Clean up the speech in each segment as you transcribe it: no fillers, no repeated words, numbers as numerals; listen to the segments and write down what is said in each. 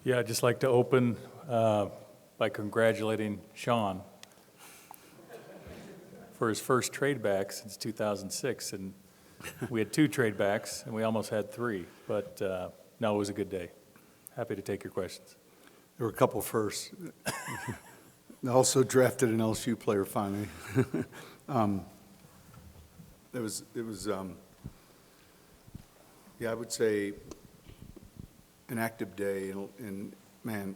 Yeah, I'd just like to open by congratulating Sean for his first trade back since 2006. And we had 2 trade backs, and we almost had 3. But no, it was a good day. Happy to take your questions. There were a couple firsts. Also drafted an LSU player finally. Yeah, I would say an active day, and man,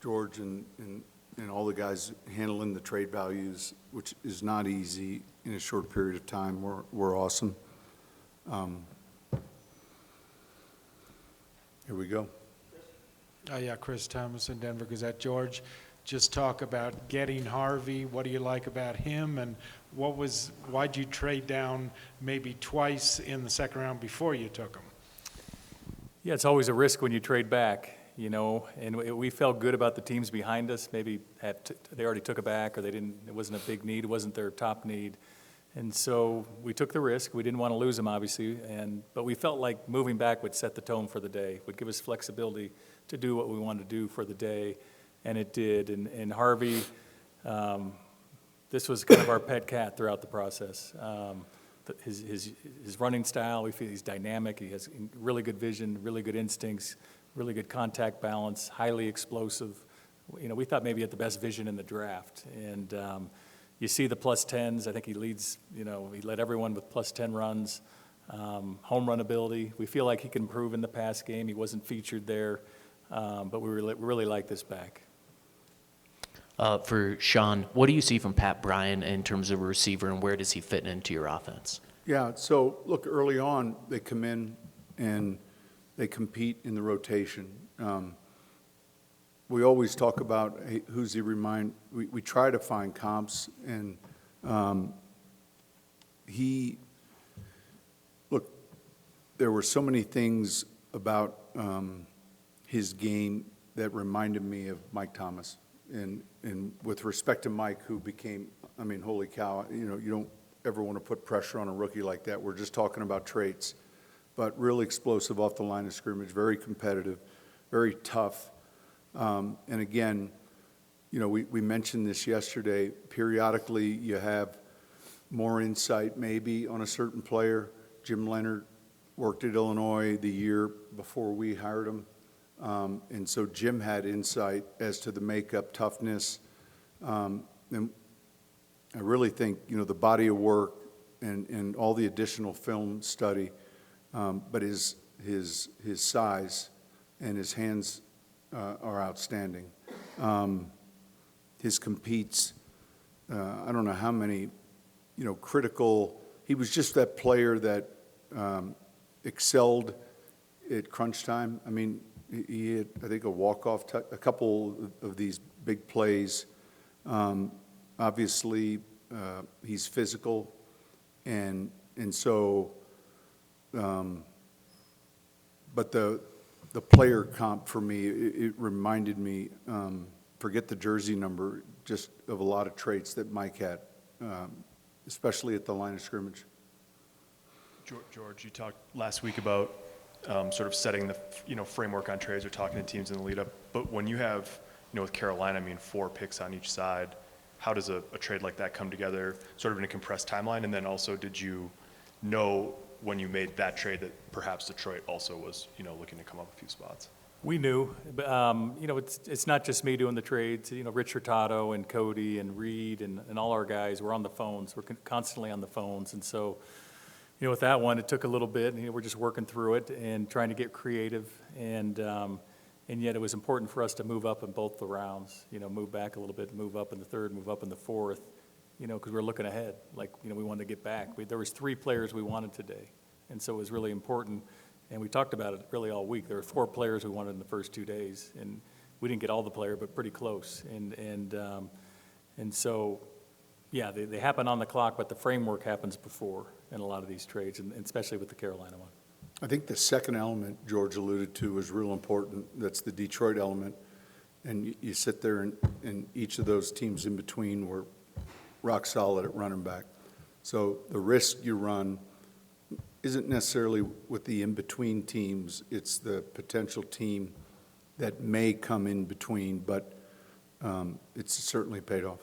George and all the guys handling the trade values, which is not easy in a short period of time, were awesome. Here we go. Yeah, Chris Thomas in Denver Gazette. George, just talk about getting Harvey. What do you like about him, and why'd you trade down maybe twice in the second round before you took him? Yeah, it's always a risk when you trade back, and we felt good about the teams behind us. Maybe they already took it back, or it wasn't a big need, it wasn't their top need. And so we took the risk. We didn't want to lose him, obviously, but we felt like moving back would set the tone for the day, would give us flexibility to do what we wanted to do for the day, and it did. And Harvey, this was kind of our pet cat throughout the process. His running style, we feel he's dynamic. He has really good vision, really good instincts, really good contact balance, highly explosive. We thought maybe he had the best vision in the draft. And you see the +10s. I think he leads, he led everyone with +10 runs. Home run ability. We feel like he can improve in the pass game. He wasn't featured there, but we really like this back. For Sean, what do you see from Pat Bryant in terms of a receiver, and where does he fit into your offense? Yeah, so look, early on, they come in and they compete in the rotation. We always talk about, hey, who's he remind? We try to find comps, and there were so many things about his game that reminded me of Mike Thomas. And with respect to Mike, who became, holy cow, you don't ever want to put pressure on a rookie like that. We're just talking about traits, but really explosive off the line of scrimmage, very competitive, very tough. And again, we mentioned this yesterday, periodically you have more insight maybe on a certain player. Jim Leonard worked at Illinois the year before we hired him. And so Jim had insight as to the makeup, toughness, and I really think, the body of work and all the additional film study, but his size and his hands are outstanding. His competes, I don't know how many, critical, he was just that player that excelled at crunch time. He had, I think, a walk-off, a couple of these big plays. Obviously, he's physical, and so, but the player comp for me, it reminded me, forget the jersey number, just of a lot of traits that Mike had, especially at the line of scrimmage. George, you talked last week about sort of setting the framework on trades or talking to teams in the lead up. But when you have, with Carolina, 4 picks on each side, how does a trade like that come together sort of in a compressed timeline? And then also, did you know when you made that trade that perhaps Detroit also was, looking to come up a few spots? We knew, but, it's not just me doing the trades. Rich Hurtado and Cody and Reed and all our guys, we're on the phones. We're constantly on the phones. And so, with that one, it took a little bit. We're just working through it and trying to get creative. And yet it was important for us to move up in both the rounds, move back a little bit, move up in the third, move up in the fourth, because we're looking ahead. We wanted to get back. There was 3 players we wanted today. And so it was really important. And we talked about it really all week. There were 4 players we wanted in the first 2 days. And we didn't get all the player, but pretty close. And so, yeah, they happen on the clock, but the framework happens before in a lot of these trades, and especially with the Carolina one. I think the second element George alluded to is real important. That's the Detroit element. And you sit there, and each of those teams in between were rock solid at running back. So the risk you run isn't necessarily with the in-between teams. It's the potential team that may come in between, but it's certainly paid off.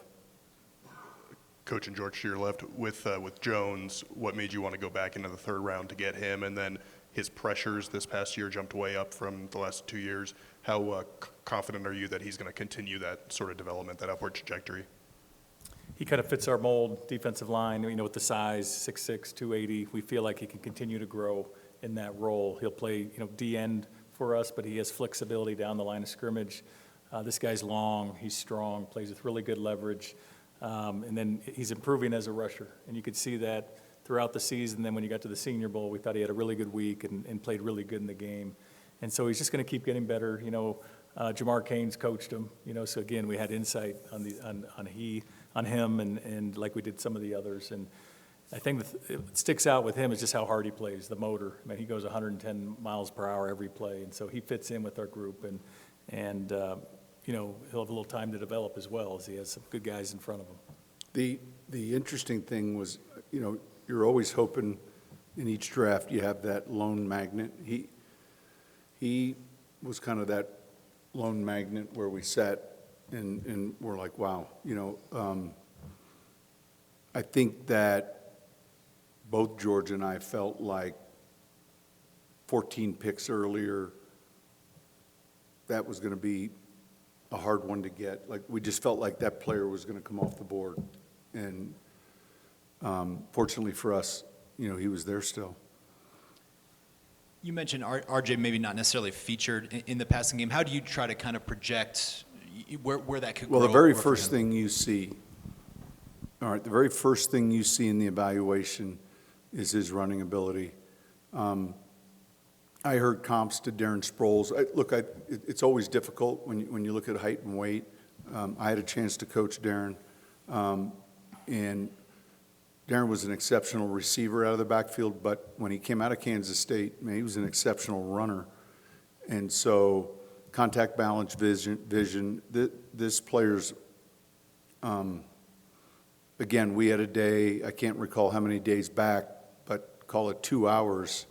Coach and George, to your left, with Jones, what made you want to go back into the third round to get him? And then his pressures this past year jumped way up from the last 2 years. How confident are you that he's going to continue that sort of development, that upward trajectory? He kind of fits our mold, defensive line, with the size, 6'6", 280. We feel like he can continue to grow in that role. He'll play, D-end for us, but he has flexibility down the line of scrimmage. This guy's long, he's strong, plays with really good leverage. And then he's improving as a rusher. And you could see that throughout the season. Then when you got to the Senior Bowl, we thought he had a really good week and played really good in the game. And so he's just going to keep getting better. Jamar Cain's coached him, so again, we had insight on him and like we did some of the others. And I think what sticks out with him is just how hard he plays, the motor. I mean, he goes 110 miles per hour every play, and so he fits in with our group. And he'll have a little time to develop as well, as he has some good guys in front of him. The interesting thing was, you're always hoping in each draft you have that lone magnet. He was kind of that lone magnet where we sat and we're like, wow. I think that both George and I felt like 14 picks earlier, that was going to be a hard one to get. Like, we just felt like that player was going to come off the board. And fortunately for us, he was there still. You mentioned RJ maybe not necessarily featured in the passing game. How do you try to kind of project where that could grow? Well, the very first thing you see, the very first thing you see in the evaluation is his running ability. I heard comps to Darren Sproles. It's always difficult when you look at height and weight. I had a chance to coach Darren, and Darren was an exceptional receiver out of the backfield, but when he came out of Kansas State, he was an exceptional runner. And so contact balance, vision, this player's, again, we had a day, I can't recall how many days back, but call it 2 hours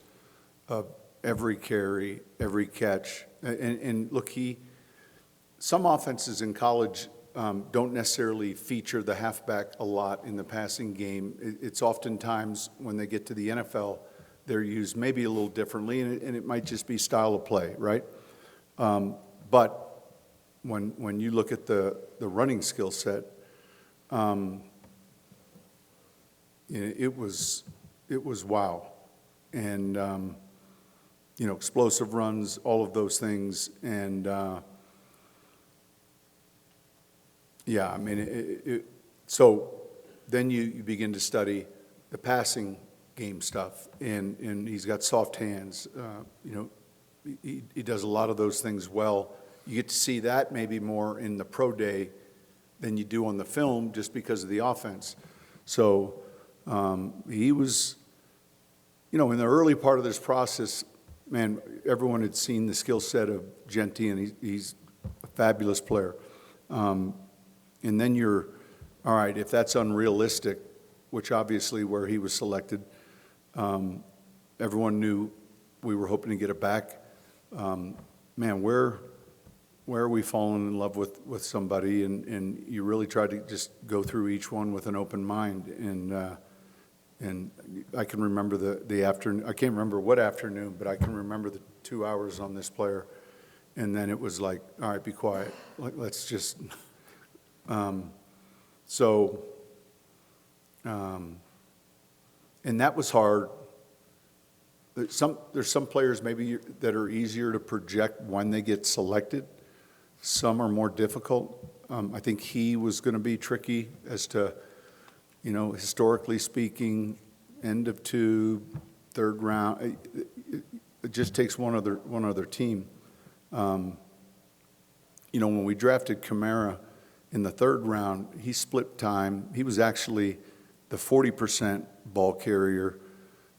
of every carry, every catch. And look, some offenses in college don't necessarily feature the halfback a lot in the passing game. It's oftentimes when they get to the NFL, they're used maybe a little differently, and it might just be style of play, right? But when you look at the running skill set, it was wow. And, explosive runs, all of those things. And, so then you begin to study the passing game stuff, and he's got soft hands. He does a lot of those things well. You get to see that maybe more in the pro day than you do on the film, just because of the offense. So he was, in the early part of this process, man, everyone had seen the skill set of Genty, and he's a fabulous player. And then you're, all right, if that's unrealistic, which obviously where he was selected, everyone knew we were hoping to get it back. Man, where are we falling in love with somebody? And you really try to just go through each one with an open mind. And I can remember the afternoon. I can't remember what afternoon, but I can remember the 2 hours on this player. And then it was like, all right, be quiet. Let's just. And that was hard. There's some players maybe that are easier to project when they get selected. Some are more difficult. I think he was going to be tricky as to, historically speaking, end of two, third round. It just takes one other team. When we drafted Kamara in the third round, he split time. He was actually the 40% ball carrier,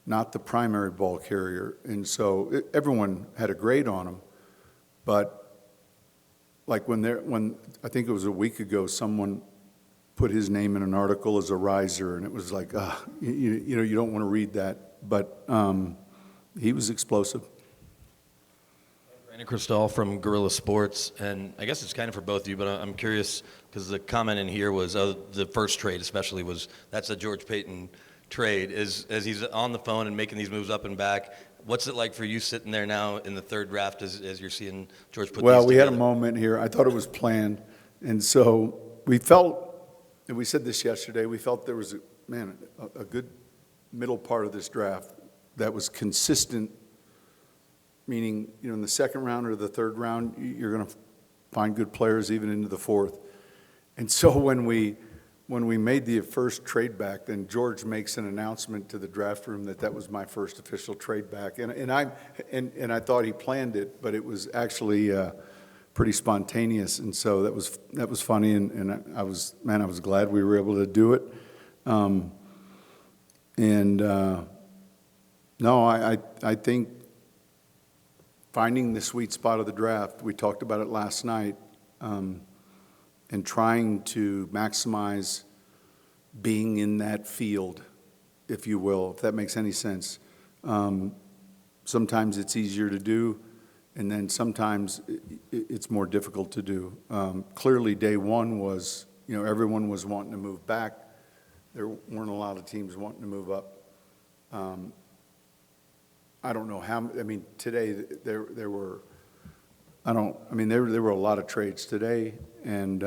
not the primary ball carrier. And so everyone had a grade on him. But like when I think it was a week ago, someone put his name in an article as a riser, and it was like, you don't want to read that. But he was explosive. Brandon Cristal from Gorilla Sports, and I guess it's kind of for both of you, but I'm curious because the comment in here was the first trade especially was that's a George Payton trade. As he's on the phone and making these moves up and back, what's it like for you sitting there now in the third draft as you're seeing George put Well, these we had a together? moment here. I thought it was planned. And so we felt, and we said this yesterday, we felt there was, a good middle part of this draft that was consistent, meaning, in the second round or the third round, you're going to find good players even into the fourth. And so when we made the first trade back, then George makes an announcement to the draft room that was my first official trade back. And I thought he planned it, but it was actually pretty spontaneous. And so that was funny, and I was glad we were able to do it. No, I think finding the sweet spot of the draft, we talked about it last night, and trying to maximize being in that field, if you will, if that makes any sense. Sometimes it's easier to do, and then sometimes it's more difficult to do. Clearly, day one was, everyone was wanting to move back. There weren't a lot of teams wanting to move up. I don't know how, today there were a lot of trades today, and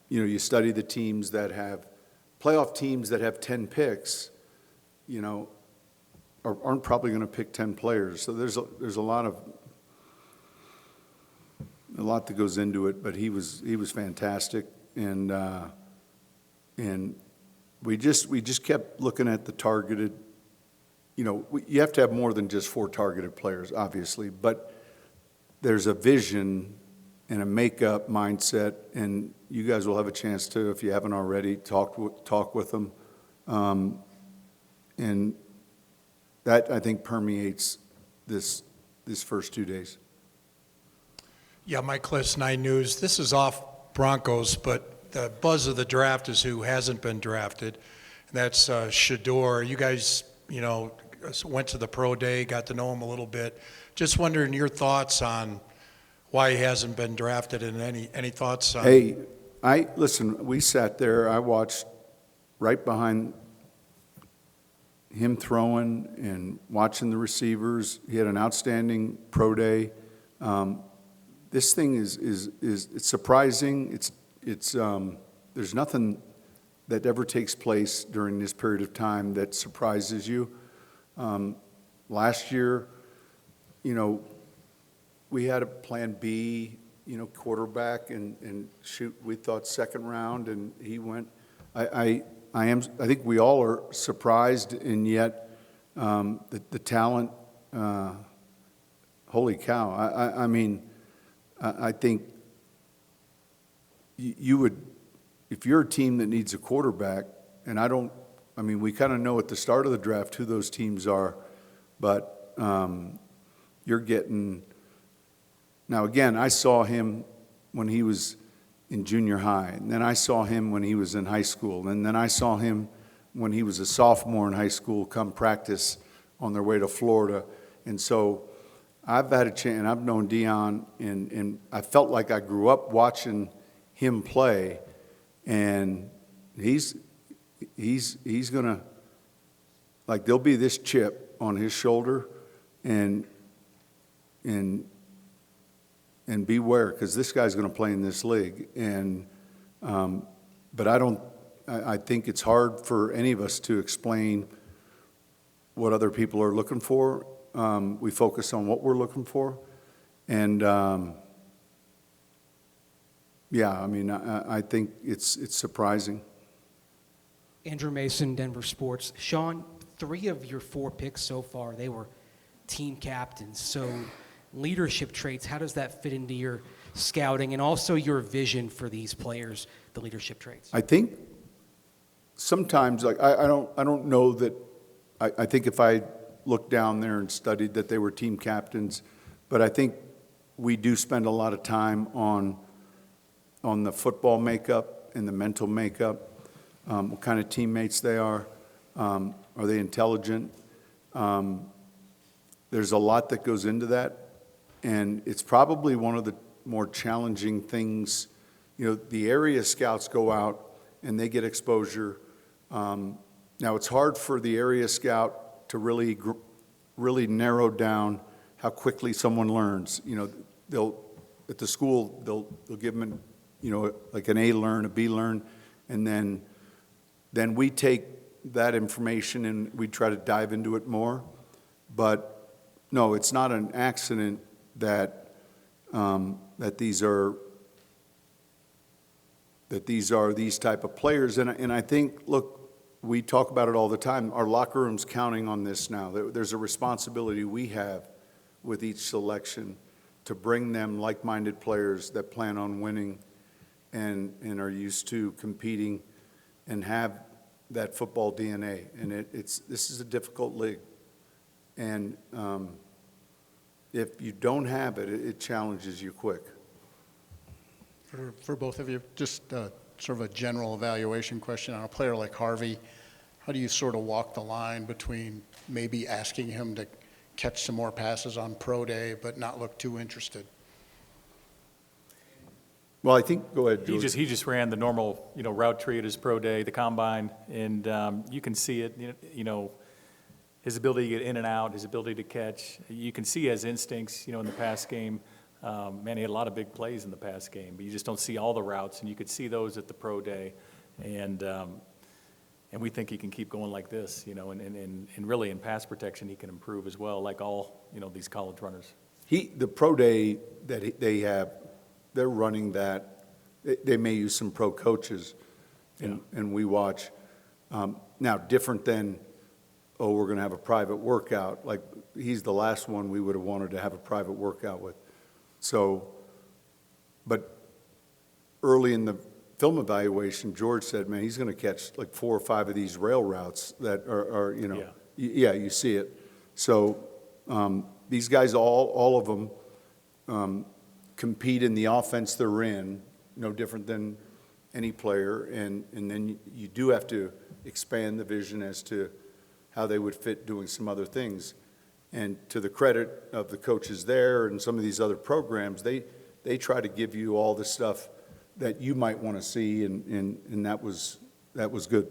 you study the teams that have playoff teams that have 10 picks, aren't probably going to pick 10 players. So there's a lot that goes into it. But he was fantastic, and we just kept looking at the targeted. You have to have more than just 4 targeted players, obviously, but there's a vision and a makeup mindset, and you guys will have a chance to, if you haven't already, talk with them. And that, I think, permeates this first 2 days. Yeah, Mike Kliss, 9 News. This is off Broncos, but the buzz of the draft is who hasn't been drafted, and that's Shador. You guys, went to the pro day, got to know him a little bit. Just wondering your thoughts on why he hasn't been drafted, and any thoughts on... Hey, listen, we sat there, I watched right behind him throwing and watching the receivers. He had an outstanding pro day. This thing is it's surprising. It's there's nothing that ever takes place during this period of time that surprises you. Last year, we had a plan B, quarterback, and shoot, we thought second round, and he went. I think we all are surprised, and yet the talent. Holy cow! I think you would, if you're a team that needs a quarterback, and we kind of know at the start of the draft who those teams are, but you're getting. Now, again, I saw him when he was in junior high, and then I saw him when he was in high school, and then I saw him when he was a sophomore in high school come practice on their way to Florida. And so I've had a chance, and I've known Dion, and I felt like I grew up watching him play, and he's going to, like, there'll be this chip on his shoulder, and beware, because this guy's going to play in this league. And but I think it's hard for any of us to explain what other people are looking for. We focus on what we're looking for, and I think it's surprising. Andrew Mason, Denver Sports. Sean, 3 of your 4 picks so far, they were team captains. So leadership traits, how does that fit into your scouting and also your vision for these players, the leadership traits? I think sometimes, like, I don't know that, I think if I looked down there and studied that they were team captains, but I think we do spend a lot of time on the football makeup and the mental makeup, what kind of teammates they are they intelligent? There's a lot that goes into that. And it's probably one of the more challenging things. The area scouts go out and they get exposure. Now, it's hard for the area scout to really narrow down how quickly someone learns. At the school, they'll give them, like an A learn, a B learn, and then we take that information and we try to dive into it more. But no, it's not an accident that these are these type of players. And I think, look, we talk about it all the time. Our locker room's counting on this now. There's a responsibility we have with each selection to bring them like-minded players that plan on winning and are used to competing and have that football DNA. And this is a difficult league. And if you don't have it, it challenges you quick. For both of you, just sort of a general evaluation question on a player like Harvey. How do you sort of walk the line between maybe asking him to catch some more passes on pro day but not look too interested? Well, I think, go ahead, George. He just ran the normal, route tree at his pro day, the combine, and you can see it, his ability to get in and out, his ability to catch. You can see he has instincts, in the pass game. Man, he had a lot of big plays in the pass game, but you just don't see all the routes, and you could see those at the pro day. And we think he can keep going like this, and really in pass protection he can improve as well, like all, these college runners. The pro day that they have, they're running that. They may use some pro coaches, and we watch. Now, different than, we're going to have a private workout. Like, he's the last one we would have wanted to have a private workout with. So, but early in the film evaluation, George said, man, he's going to catch like 4 or 5 of these rail routes that are you see it. So these guys, all of them compete in the offense they're in, no different than any player. And then you do have to expand the vision as to how they would fit doing some other things. And to the credit of the coaches there and some of these other programs, they try to give you all the stuff that you might want to see, and that was good.